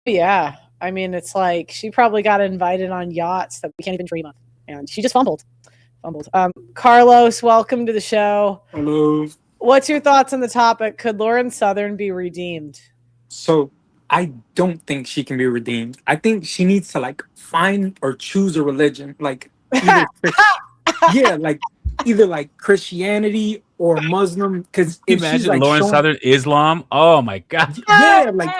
Yeah. I mean, it's like she probably got invited on yachts that we can't even dream of. And she just fumbled. Fumbled. Carlos, welcome to the show. Hello. What's your thoughts on the topic? Could Lauren Southern be redeemed? So I don't think she can be redeemed. I think she needs to like find or choose a religion, like either yeah, like either like Christianity or Muslim. Because you if she's imagine like Lauren showing, Southern Islam? Oh my god. yeah, like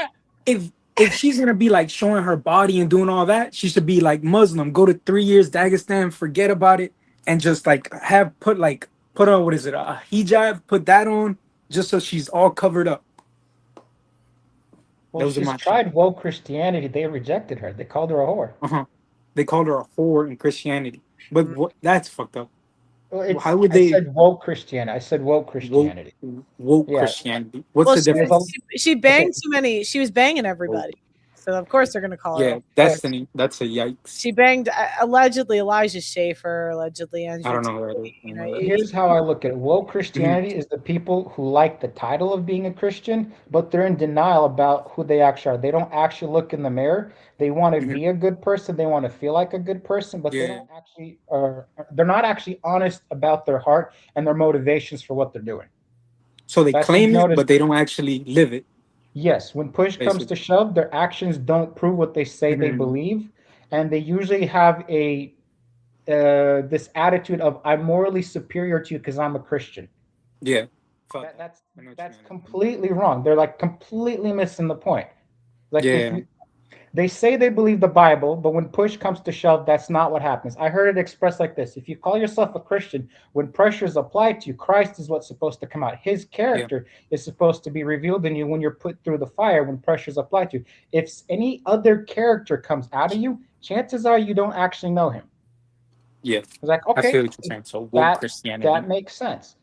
if she's gonna be like showing her body and doing all that, she should be like Muslim. Go to 3 years Dagestan, forget about it, and just like have put on what is it a hijab? Put that on just so she's all covered up. Well, Those are she's my two. tried woke Christianity. They rejected her. They called her a whore. Uh-huh. They called her a whore in Christianity. But what that's fucked up. Well, How would I they said woke Christianity. I said woke woke Christianity. woke Yeah. Christianity? What's Well, the There's a, difference? she okay. banged too many. She was banging everybody. So, of course, they're going to call her. Yeah, Okay. Destiny. That's a yikes. She banged allegedly Elijah Schaefer, allegedly I Andrew don't know Tate. who that is. I You don't know, know who that is. Here's how I look at it. Woke Mhm. Christianity is the people who like the title of being a Christian, but they're in denial about who they actually are. They don't actually look in the mirror. They want to Mhm. be a good person. They want to feel like a good person, but they Yeah. don't actually they're not actually honest about their heart and their motivations for what they're doing. So they That's what you've claim it, noticed. but they don't actually live it, Yes, when push comes to basically. shove, their actions don't prove what they say they Mhm. believe, and they usually have a this attitude of I'm morally superior to you because I'm a Christian. Yeah. Fuck That that. that's I know what you that's mean. completely wrong. They're like completely missing the point. Like if Yeah. you they say they believe the Bible, but when push comes to shove, that's not what happens. I heard it expressed like this: if you call yourself a Christian, when pressure is applied to you, Christ is what's supposed to come out. His Yeah. character is supposed to be revealed in you when you're put through the fire, when pressure is applied to you. If any other character comes out of you, chances are you don't actually know him. Yeah. It's like, I okay, feel what you're saying. So woke that Christianity. that makes sense.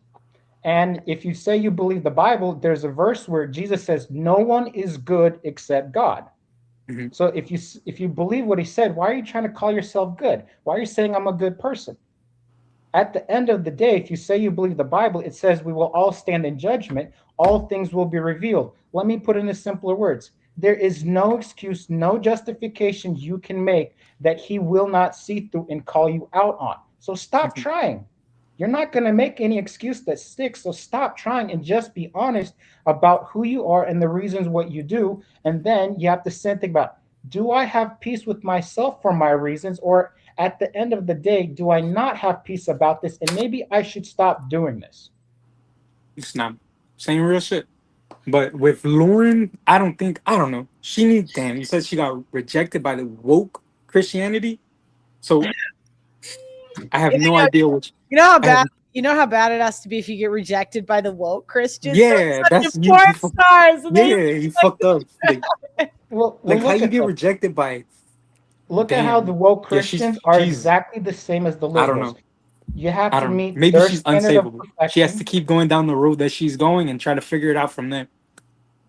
And if you say you believe the Bible, there's a verse where Jesus says, "No one is good except God." Hmm. So if you believe what he said, why are you trying to call yourself good? Why are you saying I'm a good person? At the end of the day, if you say you believe the Bible, it says we will all stand in judgment, all things will be revealed. Let me put it in simpler words. There is no excuse, no justification you can make that he will not see through and call you out on. So stop Hmm. trying. You're not going to make any excuse that sticks. So stop trying and just be honest about who you are and the reasons what you do. And then you have to think about, do I have peace with myself for my reasons, or at the end of the day, do I not have peace about this? And maybe I should stop doing this. It's not saying real shit. But with Lauren, I don't know. She needs, damn, you said she got rejected by the woke Christianity. So I have You no know, idea which, you know how I have, bad you know how bad it has to be if you get rejected by the woke Christians. They're yeah, such that's, a porn stars, and they yeah, he fucked up. Well, Like how look you at get them. rejected by, Look at how the damn, woke yeah, Christians are exactly the same as the I don't liberals. know. You have I to don't know. meet Maybe their she's standard of unsavable. She has to perfection. keep going down the road that she's going and try to figure it out from there.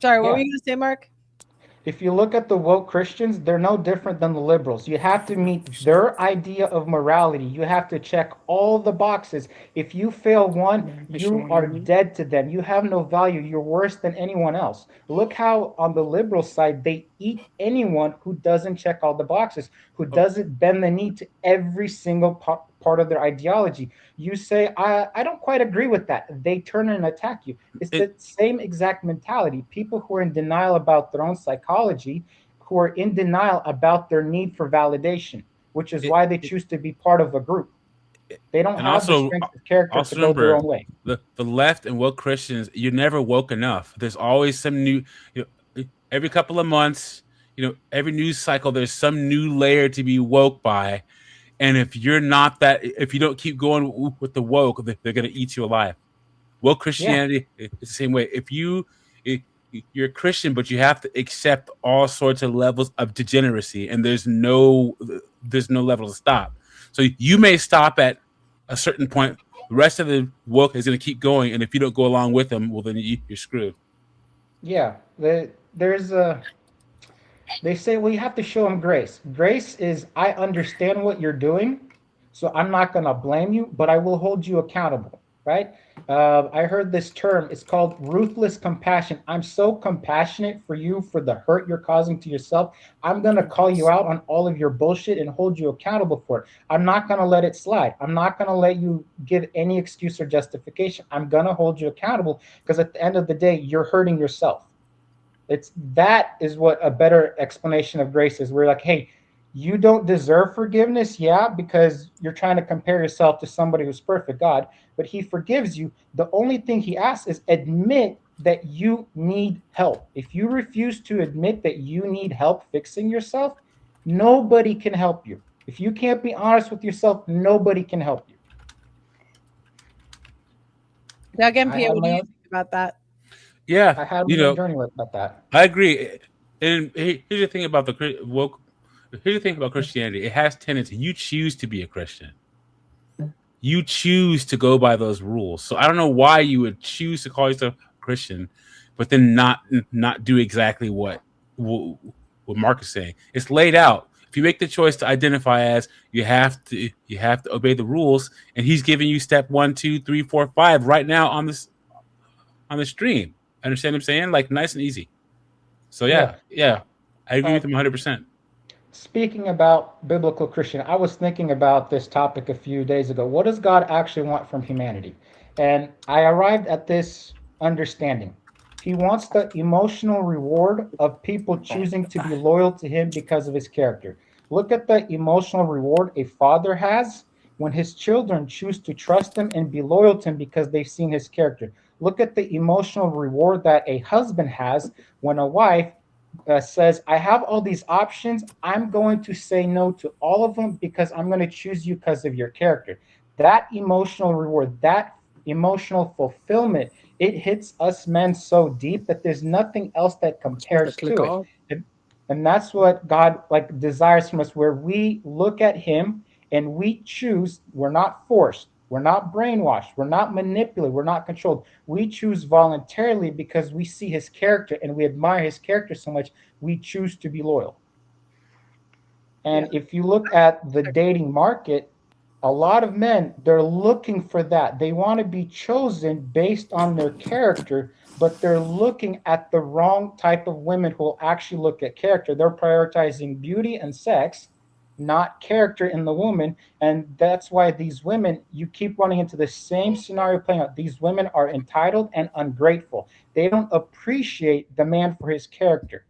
sorry, what were Yeah. you going to say, Mark? If you look at the woke Christians, they're no different than the liberals. You have to meet their idea of morality. You have to check all the boxes. If you fail one, you are dead to them. You have no value. You're worse than anyone else. Look how, on the liberal side, they eat anyone who doesn't check all the boxes, who doesn't bend the knee to every single part of their ideology. You say, I don't quite agree with that. They turn and attack you. It's It, the same exact mentality. People who are in denial about their own psychology, who are in denial about their need for validation, which is it, why they choose to be part of a group. They don't and have the also strength of character to also go their remember own way. the left and woke Christians, you're never woke enough. There's always some new, every couple of months, every news cycle there's some new layer to be woke by. And if you're not that, if you don't keep going with the woke, they're going to eat you alive. Woke Yeah. Christianity is the same way. If you're a Christian, but you have to accept all sorts of levels of degeneracy, and there's no level to stop. So you may stop at a certain point. The rest of the woke is going to keep going, and if you don't go along with them, well, then you're screwed. Yeah. There's a They say, well, you have to show them grace. Grace is, I understand what you're doing, so I'm not going to blame you, but I will hold you accountable. right? I heard this term. It's called ruthless compassion. I'm so compassionate for you for the hurt you're causing to yourself. I'm going to call you out on all of your bullshit and hold you accountable for it. I'm not going to let it slide. I'm not going to let you give any excuse or justification. I'm going to hold you accountable because at the end of the day, you're hurting yourself. That is what a better explanation of grace is. We're like, hey, you don't deserve forgiveness, yeah, because you're trying to compare yourself to somebody who's perfect, God, but he forgives you. The only thing he asks is admit that you need help. If you refuse to admit that you need help fixing yourself, nobody can help you. If you can't be honest with yourself, nobody can help you. Doug I MP, had what do my you own, think about that? Yeah, I had you my own know, journey with about that. I agree. And here's the thing about the woke. Here's the thing about Christianity. It has tendency. You choose to be a Christian. You choose to go by those rules. So I don't know why you would choose to call yourself a Christian, but then not do exactly what Mark is saying. It's laid out. If you make the choice to identify as, you have to obey the rules, and he's giving you step 1, 2, 3, 4, 5 right now on the stream. Understand what I'm saying? Like nice and easy. So Yeah. yeah, I agree Uh, with him 100%. Speaking about biblical Christian, I was thinking about this topic a few days ago. What does God actually want from humanity? And I arrived at this understanding. He wants the emotional reward of people choosing to be loyal to him because of his character. Look at the emotional reward a father has when his children choose to trust him and be loyal to him because they've seen his character. Look at the emotional reward that a husband has when a wife says, I have all these options. I'm going to say no to all of them because I'm going to choose you because of your character. That emotional reward, that emotional fulfillment, it hits us men so deep that there's nothing else that compares to it. And that's what God like desires from us, where we look at him and we choose. We're not forced. We're not brainwashed. We're not manipulated. We're not controlled. We choose voluntarily because we see his character and we admire his character so much. We choose to be loyal. And if you look at the dating market, a lot of men, they're looking for that. They want to be chosen based on their character, but they're looking at the wrong type of women who will actually look at character. They're prioritizing beauty and sex, not character in the woman. And that's why these women, you keep running into the same scenario playing out. These women are entitled and ungrateful. They don't appreciate the man for his character.